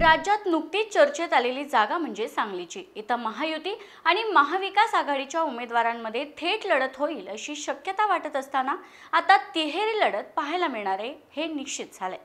राज्यात नुकतीच चर्चेत आलेली जागा म्हणजे सांगलीची। इथं महायुती आणि महाविकास आघाडीच्या उमेदवारांमध्ये थेट लढत होईल अशी शक्यता वाटत असताना आता तिहेरी लढत पाहायला मिळणार आहे हे निश्चित झालंय।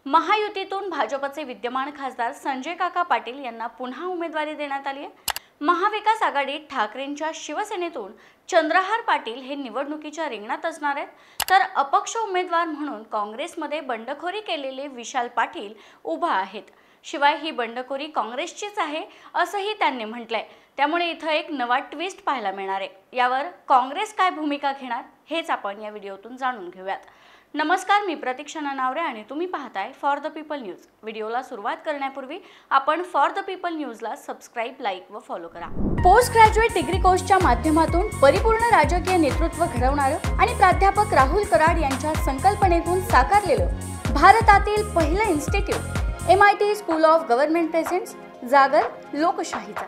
महायुतीतून भाजपचे विद्यमान खासदार संजय काका पाटील यांना पुन्हा उमेदवारी देण्यात आली आहे। महाविकास आघाडीत ठाकरेंच्या शिवसेनेतून चंद्रहार पाटील हे निवडणुकीच्या रिंगणात असणार आहेत, तर अपक्ष उमेदवार म्हणून काँग्रेसमध्ये बंडखोरी केलेले विशाल पाटील उभा आहेत। शिवाय ही बंडखोरी काँग्रेसचीच आहे असंही त्यांनी म्हटलंय। त्यामुळे इथं एक नवा ट्विस्ट पाहायला मिळणार आहे। यावर काँग्रेस काय भूमिका घेणार हेच आपण या व्हिडिओतून जाणून घेऊयात। नमस्कार, मी प्रतीक्षा नानावरे आणि तुम्ही पाहताय फॉर द पीपल न्यूज। व्हिडिओला सुरुवात करण्यापूर्वी आपण फॉर द पीपल न्यूजला सबस्क्राइब, लाईक व फॉलो करा। पोस्ट ग्रॅज्युएट डिग्री कोर्सच्या माध्यमातून परिपूर्ण राजकीय नेतृत्व घडवणारं आणि प्राध्यापक राहुल कराड यांच्या संकल्पनेतून साकारलेलं भारतातील पहिलं institute MIT school of government presents जागर लोकशाहीचा।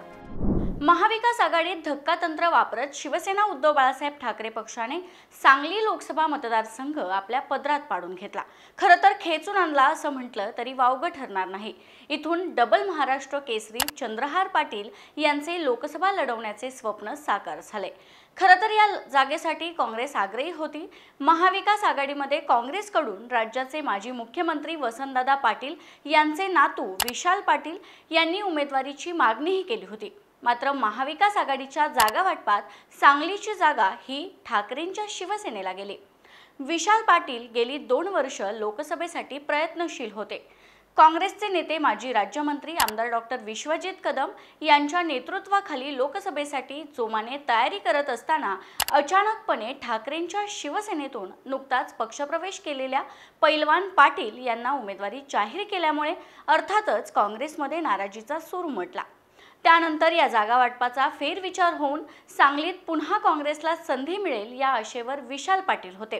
महाविकास आघाडीत धक्कातंत्र वापरत शिवसेना उद्धव बाळासाहेब ठाकरे पक्षाने सांगली लोकसभा मतदारसंघ आपल्या पदरात पाडून घेतला। खरं तर खेचून आणला असं म्हटलं तरी वावगं ठरणार नाही। इथून डबल महाराष्ट्र केसरी चंद्रहार पाटील यांचे लोकसभा लढवण्याचे स्वप्न साकार झाले। खरं तर या जागेसाठी काँग्रेस आग्रही होती। महाविकास आघाडीमध्ये काँग्रेसकडून राज्याचे माजी मुख्यमंत्री वसंतदादा पाटील यांचे नातू विशाल पाटील यांनी उमेदवारीची मागणीही केली होती। मात्र महाविकास आघाडीच्या जागा वाटपात सांगलीची जागा ही ठाकरेंच्या शिवसेनेला गेली। विशाल पाटील गेली 2 वर्ष लोकसभेसाठी प्रयत्नशील होते। काँग्रेसचे नेते माजी राज्यमंत्री आमदार डॉक्टर विश्वजित कदम यांच्या नेतृत्वाखाली लोकसभेसाठी जोमाने तयारी करत असताना अचानकपणे ठाकरेंच्या शिवसेनेतून नुकताच पक्षप्रवेश केलेल्या पैलवान पाटील यांना उमेदवारी जाहीर केल्यामुळे अर्थातच काँग्रेसमध्ये नाराजीचा सूर उमटला। त्यानंतर या जागा वाटपाचा फेरविचार होऊन सांगलीत पुन्हा काँग्रेसला संधी मिळेल या आशेवर विशाल पाटील होते।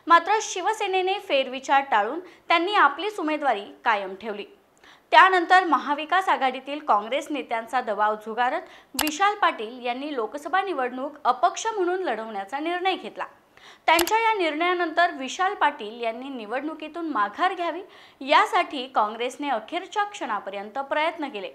मात्र शिवसेनेने फेरविचार टाळून त्यांनी आपलीच उमेदवारी कायम ठेवली। त्यानंतर महाविकास आघाडीतील काँग्रेस नेत्यांचा दबाव झुगारत विशाल पाटील यांनी लोकसभा निवडणूक अपक्ष म्हणून लढवण्याचा निर्णय घेतला। त्यांच्या या निर्णयानंतर विशाल पाटील यांनी निवडणुकीतून माघार घ्यावी यासाठी काँग्रेसने अखेरच्या क्षणापर्यंत प्रयत्न केले।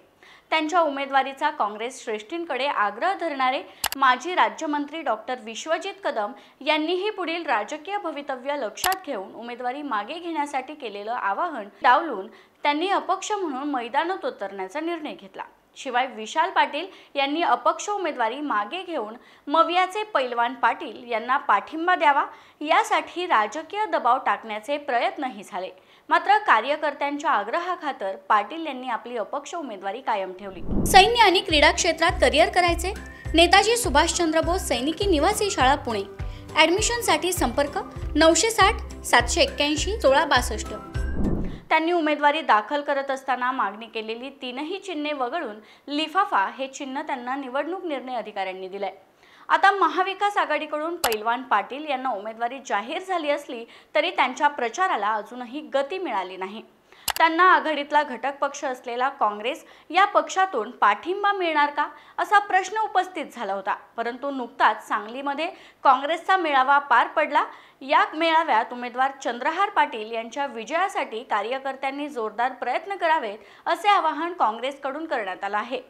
त्यांच्या उमेदवारीचा काँग्रेस श्रेष्ठींकडे आग्रह धरणारे माजी राज्यमंत्री डॉक्टर विश्वजित कदम यांनीही पुढील राजकीय भवितव्य लक्षात घेऊन उमेदवारी मागे घेण्यासाठी केलेलं आवाहन डावलून त्यांनी अपक्ष म्हणून मैदानात उतरण्याचा निर्णय घेतला। शिवाय विशाल पाटील यांनी अपक्ष उमेदवारी मागे घेऊन मवियाचे पैलवान पाटील यांना पाठिंबा द्यावा यासाठी राजकीय दबाव टाकण्याचे प्रयत्नही झाले। मात्र कार्यकर्त्यांच्या आग्रहाखातर पाटील यांनी आपली अपक्ष उमेदवारी कायम ठेवली। सैन्य आणि क्रीडा क्षेत्रात करिअर करायचे? नेताजी सुभाषचंद्र बोस सैनिकी निवासी शाळा पुणे। ॲडमिशनसाठी संपर्क 960 781 1662। त्यांनी उमेदवारी दाखल करत असताना मागणी केलेली 3ही चिन्हे वगळून लिफाफा हे चिन्ह त्यांना निवडणूक निर्णय अधिकाऱ्यांनी दिलंय। आता महाविकास आघाडीकडून पैलवान पाटील यांना उमेदवारी जाहीर झाली असली तरी त्यांच्या प्रचाराला अजूनही गती मिळाली नाही। त्यांना आघाडीतला घटक पक्ष असलेला काँग्रेस या पक्षातून पाठिंबा मिळणार का असा प्रश्न उपस्थित झाला होता। परंतु नुकताच सांगलीमध्ये काँग्रेसचा मेळावा पार पडला। या मेळाव्यात उमेदवार चंद्रहार पाटील यांच्या विजयासाठी कार्यकर्त्यांनी जोरदार प्रयत्न करावेत असे आवाहन काँग्रेसकडून करण्यात आलं आहे।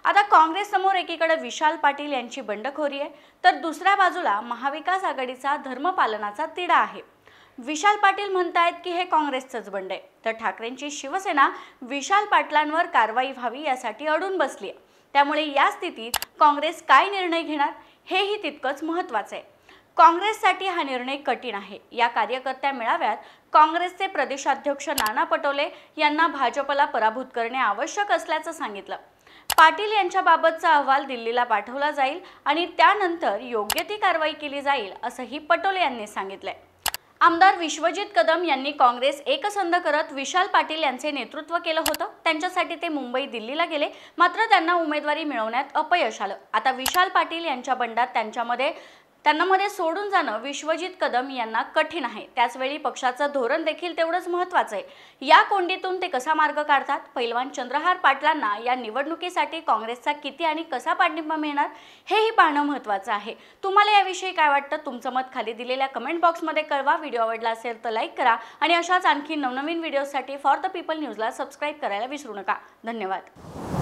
आता काँग्रेस समोर एकीकडे विशाल पाटील यांची बंडखोरी आहे, तर दुसऱ्या बाजूला महाविकास आघाडीचा धर्मपालनाचा तिढा आहे। विशाल पाटील म्हणतायत की हे काँग्रेसचंच बंड आहे, तर ठाकरेंची शिवसेना विशाल पाटलांवर कारवाई व्हावी यासाठी अडून बसली आहे। त्यामुळे या स्थितीत काँग्रेस काय निर्णय घेणार हेही तितकंच महत्त्वाचं आहे। काँग्रेससाठी हा निर्णय कठीण आहे। या कार्यकर्त्या मेळाव्यात काँग्रेसचे प्रदेशाध्यक्ष नाना पटोले यांना भाजपला पराभूत करणे आवश्यक असल्याचं सांगितलं। पाटील यांच्याबाबतचा अहवाल दिल्लीला पाठवला जाईल आणि त्यानंतर योग्य ती कारवाई केली जाईल असंही पटोले यांनी सांगितलंय। आमदार विश्वजित कदम यांनी काँग्रेस एकसंध करत विशाल पाटील यांचे नेतृत्व केलं होतं। त्यांच्यासाठी ते मुंबई दिल्लीला गेले, मात्र त्यांना उमेदवारी मिळवण्यात अपयश आलं। आता विशाल पाटील यांच्या बंडात त्यांच्यामध्ये त्यांना मध्ये सोडून जाणं विश्वजित कदम यांना कठीण आहे। त्याचवेळी पक्षाचं धोरण देखील तेवढंच महत्त्वाचं आहे। या कोंडीतून ते कसा मार्ग काढतात? पैलवान चंद्रहार पाटलांना या निवडणुकीसाठी काँग्रेसचा किती आणि कसा पाठिंबा मिळणार हेही पाहणं महत्त्वाचं आहे। तुम्हाला याविषयी काय वाटतं? तुमचं मत खाली दिलेल्या कमेंट बॉक्समध्ये कळवा। व्हिडिओ आवडला असेल तर लाईक करा आणि अशाच आणखी नवनवीन व्हिडिओसाठी फॉर द पीपल न्यूजला सबस्क्राईब करायला विसरू नका। धन्यवाद।